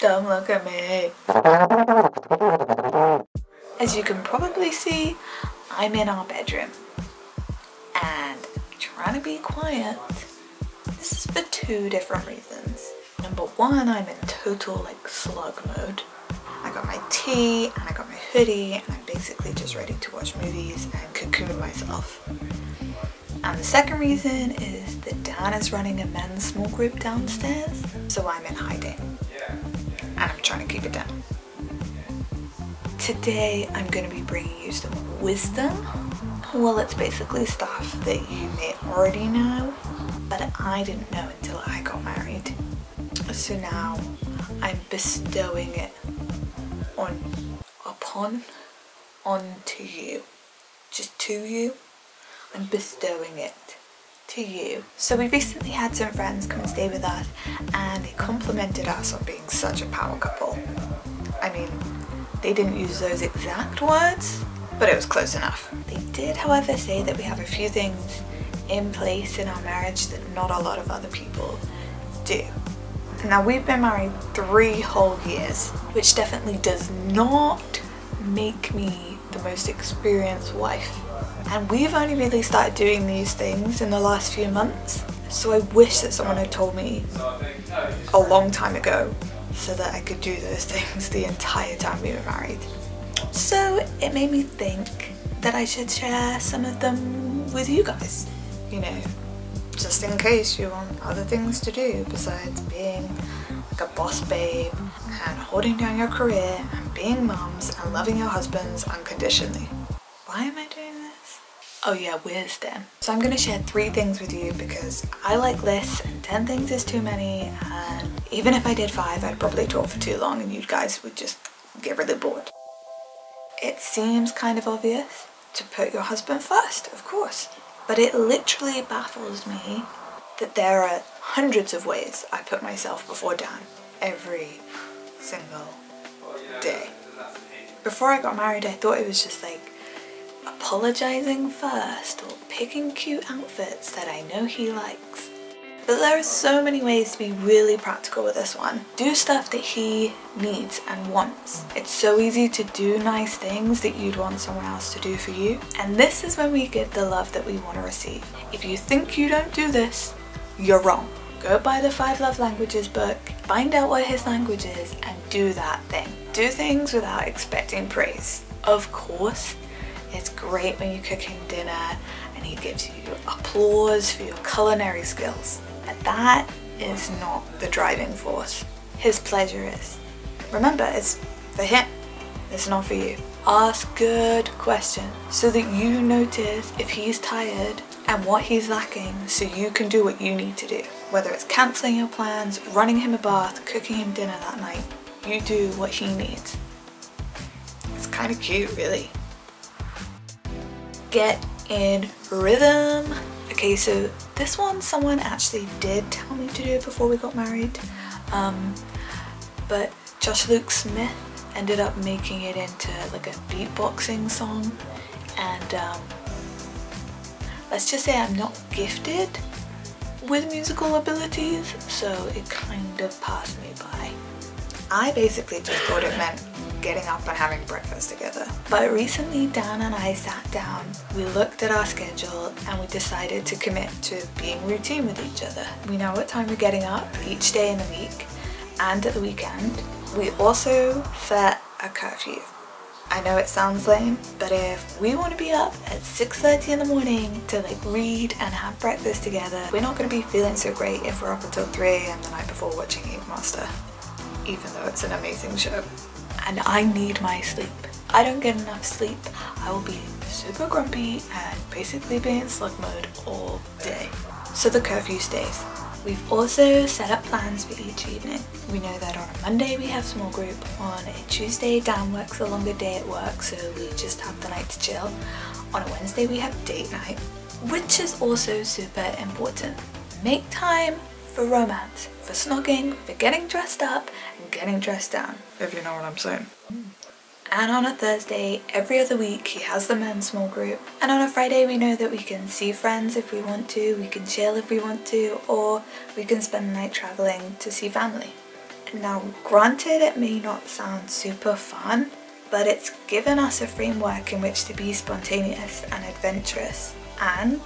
Don't look at me. As you can probably see, I'm in our bedroom and I'm trying to be quiet. This is for two different reasons. Number one, I'm in total like slug mode. I got my tea and I got my hoodie and I'm basically just ready to watch movies and cocoon myself. And the second reason is that Dan is running a men's small group downstairs, so I'm in hiding. And I'm trying to keep it down. Today I'm going to be bringing you some wisdom. Well, it's basically stuff that you may already know, but I didn't know until I got married. So now I'm bestowing it onto you. Just to you. I'm bestowing it to you. So we recently had some friends come and stay with us and they complimented us on being such a power couple. I mean, they didn't use those exact words, but it was close enough. They did, however, say that we have a few things in place in our marriage that not a lot of other people do. Now, we've been married 3 whole years, which definitely does not make me the most experienced wife. And we've only really started doing these things in the last few months. So I wish that someone had told me a long time ago so that I could do those things the entire time we were married. So it made me think that I should share some of them with you guys. You know, just in case you want other things to do besides being like a boss babe and holding down your career and being mums and loving your husbands unconditionally. Why am I doing this? Oh yeah, wisdom. So I'm going to share 3 things with you because I like lists and 10 things is too many, and even if I did 5 I'd probably talk for too long and you guys would just get really bored. It seems kind of obvious to put your husband first, of course, but it literally baffles me that there are hundreds of ways I put myself before Dan every single day. Before I got married I thought it was just like apologizing first or picking cute outfits that I know he likes. But there are so many ways to be really practical with this one. Do stuff that he needs and wants. It's so easy to do nice things that you'd want someone else to do for you. And this is when we give the love that we want to receive. If you think you don't do this, you're wrong. Go buy the 5 love languages book, find out what his language is, and do that thing. Do things without expecting praise. Of course, it's great when you cook him dinner and he gives you applause for your culinary skills, but that is not the driving force. His pleasure is. Remember, it's for him, it's not for you. Ask good questions so that you notice if he's tired and what he's lacking so you can do what you need to do. Whether it's cancelling your plans, running him a bath, cooking him dinner that night, you do what he needs. It's kind of cute, really. Get in rhythm. Okay, so this one someone actually did tell me to do before we got married, but Josh Luke Smith ended up making it into like a beatboxing song, and let's just say I'm not gifted with musical abilities, so it kind of passed me by. I basically just thought it meant getting up and having breakfast together. But recently Dan and I sat down, we looked at our schedule and we decided to commit to being routine with each other. We know what time we're getting up each day in the week and at the weekend. We also set a curfew. I know it sounds lame, but if we want to be up at 6:30 in the morning to like read and have breakfast together, we're not going to be feeling so great if we're up until 3 AM the night before watching Ink Master, even though it's an amazing show. And I need my sleep. I don't get enough sleep, I will be super grumpy and basically be in slug mode all day. So the curfew stays. We've also set up plans for each evening. We know that on a Monday we have small group, on a Tuesday Dan works a longer day at work so we just have the night to chill. On a Wednesday we have date night, which is also super important. Make time for romance, for snogging, for getting dressed up and getting dressed down, if you know what I'm saying. And on a Thursday, every other week, he has the men's small group. And on a Friday, we know that we can see friends if we want to, we can chill if we want to, or we can spend the night traveling to see family. Now granted, it may not sound super fun, but it's given us a framework in which to be spontaneous and adventurous and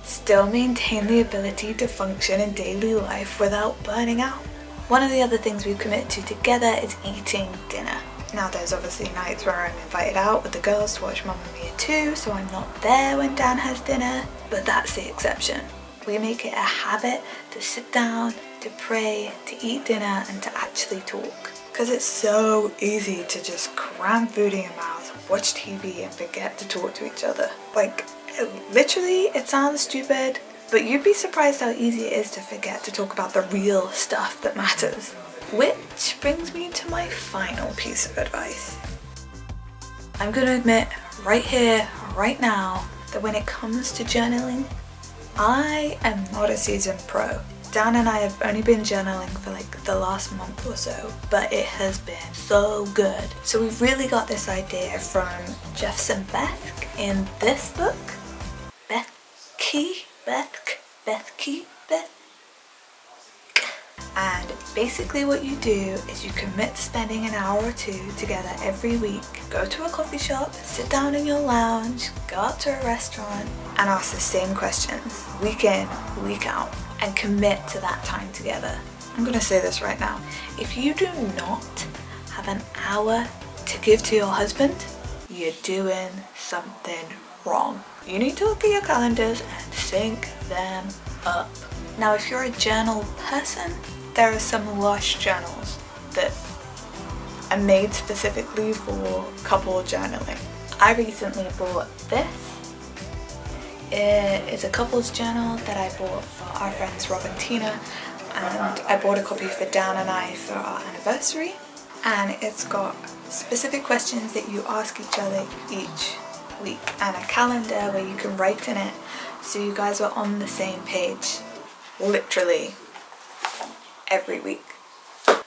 still maintain the ability to function in daily life without burning out. One of the other things we've committed to together is eating dinner. Now there's obviously nights where I'm invited out with the girls to watch Mamma Mia 2, so I'm not there when Dan has dinner, but that's the exception. We make it a habit to sit down, to pray, to eat dinner, and to actually talk. Because it's so easy to just cram food in your mouth, watch TV, and forget to talk to each other. Like, literally, it sounds stupid, but you'd be surprised how easy it is to forget to talk about the real stuff that matters. Which brings me to my final piece of advice. I'm gonna admit right here, right now, that when it comes to journaling, I am not a seasoned pro. Dan and I have only been journaling for like the last month or so, but it has been so good. So we've really got this idea from Jefferson Bethke in this book, Bethke. And basically what you do is you commit to spending an hour or two together every week. Go to a coffee shop, sit down in your lounge, go out to a restaurant and ask the same questions week in, week out, and commit to that time together. I'm gonna say this right now. If you do not have an hour to give to your husband, you're doing something wrong. You need to look at your calendars and sync them up. Now, if you're a journal person, there are some Lush journals that are made specifically for couple journaling. I recently bought this. It is a couple's journal that I bought for our friends Rob and Tina, and I bought a copy for Dan and I for our anniversary. And it's got specific questions that you ask each other each week and a calendar where you can write in it so you guys are on the same page literally every week.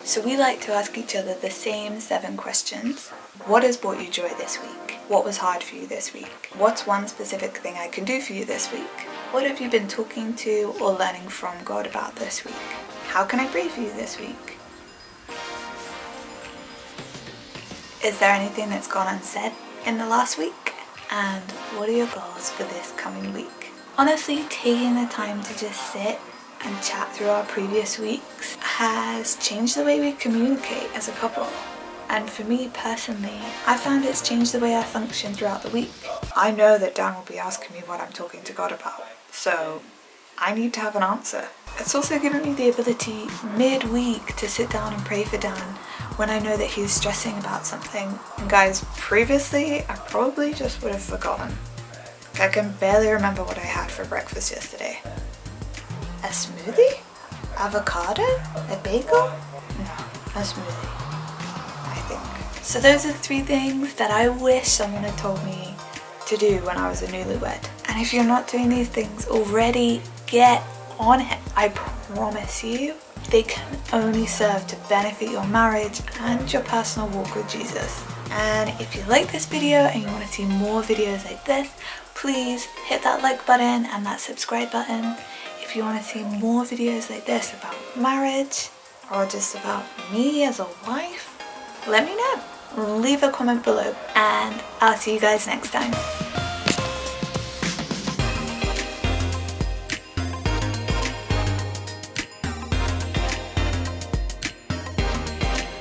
So we like to ask each other the same 7 questions. What has brought you joy this week? What was hard for you this week? What's one specific thing I can do for you this week? What have you been talking to or learning from God about this week? How can I pray for you this week? Is there anything that's gone unsaid in the last week? And what are your goals for this coming week? Honestly, taking the time to just sit and chat through our previous weeks has changed the way we communicate as a couple. And for me personally, I found it's changed the way I function throughout the week. I know that Dan will be asking me what I'm talking to God about, so I need to have an answer. It's also given me the ability mid-week to sit down and pray for Dan when I know that he's stressing about something. And guys, previously I probably just would have forgotten. I can barely remember what I had for breakfast yesterday. A smoothie? Avocado? A bagel? No, a smoothie, I think. So those are the 3 things that I wish someone had told me to do when I was a newlywed. And if you're not doing these things already, get on it. I promise you, they can only serve to benefit your marriage and your personal walk with Jesus. And if you like this video and you want to see more videos like this, please hit that like button and that subscribe button. If you want to see more videos like this about marriage or just about me as a wife, let me know. Leave a comment below and I'll see you guys next time.